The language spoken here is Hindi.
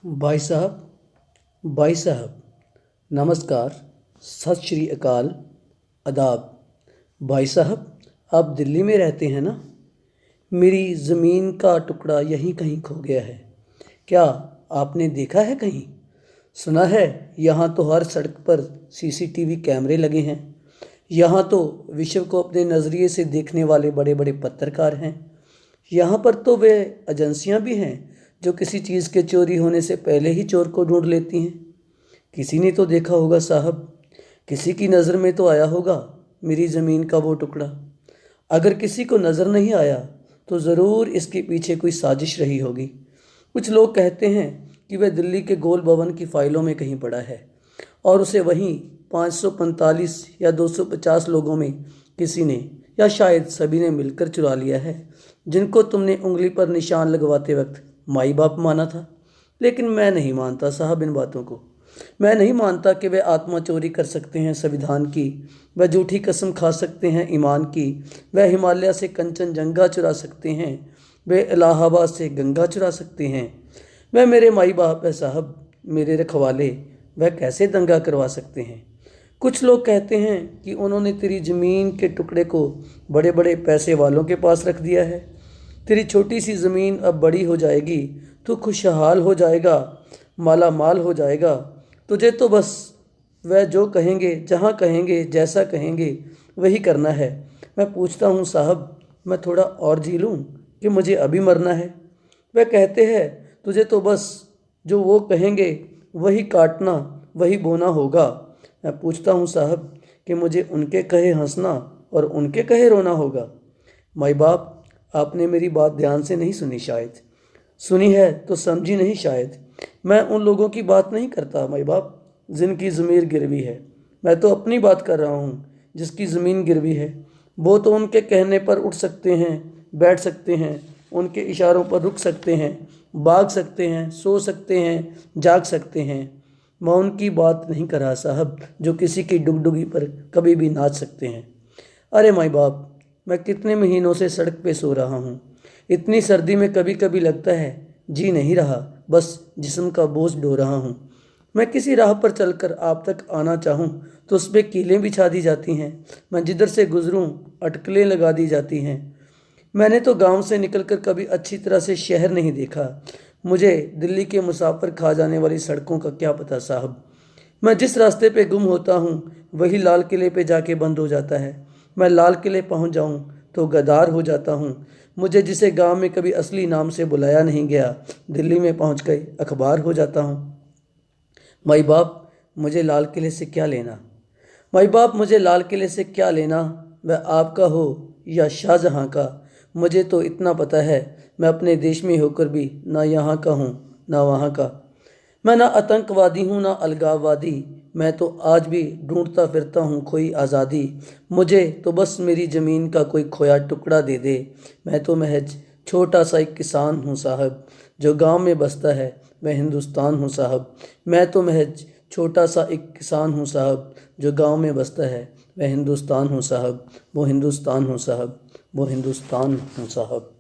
भाई साहब नमस्कार। सत श्री अकाल। आदाब। भाई साहब, आप दिल्ली में रहते हैं ना? मेरी ज़मीन का टुकड़ा यहीं कहीं खो गया है। क्या आपने देखा है कहीं? सुना है यहाँ तो हर सड़क पर सीसीटीवी कैमरे लगे हैं। यहाँ तो विश्व को अपने नज़रिए से देखने वाले बड़े बड़े पत्रकार हैं। यहाँ पर तो वे एजेंसियाँ भी हैं जो किसी चीज़ के चोरी होने से पहले ही चोर को ढूंढ लेती हैं। किसी ने तो देखा होगा साहब, किसी की नज़र में तो आया होगा मेरी ज़मीन का वो टुकड़ा। अगर किसी को नज़र नहीं आया तो ज़रूर इसके पीछे कोई साजिश रही होगी। कुछ लोग कहते हैं कि वह दिल्ली के गोल भवन की फाइलों में कहीं पड़ा है और उसे वहीं 545 या 250 लोगों में किसी ने या शायद सभी ने मिलकर चुरा लिया है, जिनको तुमने उंगली पर निशान लगवाते वक्त माई बाप माना था। लेकिन मैं नहीं मानता साहब इन बातों को। मैं नहीं मानता कि वे आत्मा चोरी कर सकते हैं संविधान की, वह झूठी कसम खा सकते हैं ईमान की, वह हिमालय से कंचनजंगा चुरा सकते हैं, वे इलाहाबाद से गंगा चुरा सकते हैं। वह मेरे माई बाप है साहब, मेरे रखवाले। वह कैसे दंगा करवा सकते हैं? कुछ लोग कहते हैं कि उन्होंने तेरी ज़मीन के टुकड़े को बड़े बड़े पैसे वालों के पास रख दिया है। तेरी छोटी सी ज़मीन अब बड़ी हो जाएगी, तू खुशहाल हो जाएगा, माला माल हो जाएगा। तुझे तो बस वह जो कहेंगे, जहाँ कहेंगे, जैसा कहेंगे वही करना है। मैं पूछता हूँ साहब, मैं थोड़ा और जी लूँ कि मुझे अभी मरना है? वह कहते हैं तुझे तो बस जो वो कहेंगे वही काटना, वही बोना होगा। मैं पूछता हूँ साहब कि मुझे उनके कहे हंसना और उनके कहे रोना होगा। माई बाप, आपने मेरी बात ध्यान से नहीं सुनी शायद। सुनी है तो समझी नहीं शायद। मैं उन लोगों की बात नहीं करता माई बाप जिनकी ज़मीर गिरवी है। मैं तो अपनी बात कर रहा हूँ जिसकी ज़मीन गिरवी है। वो तो उनके कहने पर उठ सकते हैं, बैठ सकते हैं, उनके इशारों पर रुक सकते हैं, भाग सकते हैं, सो सकते हैं, जाग सकते हैं। मैं उनकी बात नहीं कर रहा साहब जो किसी की डुगडुगी पर कभी भी नाच सकते हैं। अरे माई बाप, मैं कितने महीनों से सड़क पे सो रहा हूँ। इतनी सर्दी में कभी कभी लगता है जी नहीं रहा, बस जिस्म का बोझ ढो रहा हूँ। मैं किसी राह पर चलकर आप तक आना चाहूँ तो उस पर कीलें बिछा दी जाती हैं। मैं जिधर से गुजरूँ अटकलें लगा दी जाती हैं। मैंने तो गांव से निकलकर कभी अच्छी तरह से शहर नहीं देखा। मुझे दिल्ली के मुसाफिर खा जाने वाली सड़कों का क्या पता साहब। मैं जिस रास्ते पे गुम होता हूँ वही लाल किले पे जाके बंद हो जाता है। मैं लाल किले पहुँच जाऊँ तो गद्दार हो जाता हूँ। मुझे जिसे गांव में कभी असली नाम से बुलाया नहीं गया, दिल्ली में पहुँच गई अखबार हो जाता हूँ। माई बाप, मुझे लाल किले से क्या लेना? माई बाप, मुझे लाल किले से क्या लेना? वह आपका हो या शाहजहाँ का। मुझे तो इतना पता है, मैं अपने देश में होकर भी ना यहाँ का हूँ ना वहाँ का। मैं ना आतंकवादी हूँ ना अलगाववादी। मैं तो आज भी ढूंढता फिरता हूँ कोई आज़ादी। मुझे तो बस मेरी ज़मीन का कोई खोया टुकड़ा दे दे। मैं तो महज छोटा सा एक किसान हूँ साहब जो गांव में बसता है। मैं हिंदुस्तान हूँ साहब। मैं तो महज छोटा सा एक किसान हूँ साहब जो गांव में बसता है। मैं हिंदुस्तान हूँ साहब, वो हिंदुस्तान हूँ साहब, वो हिंदुस्तान हूँ साहब।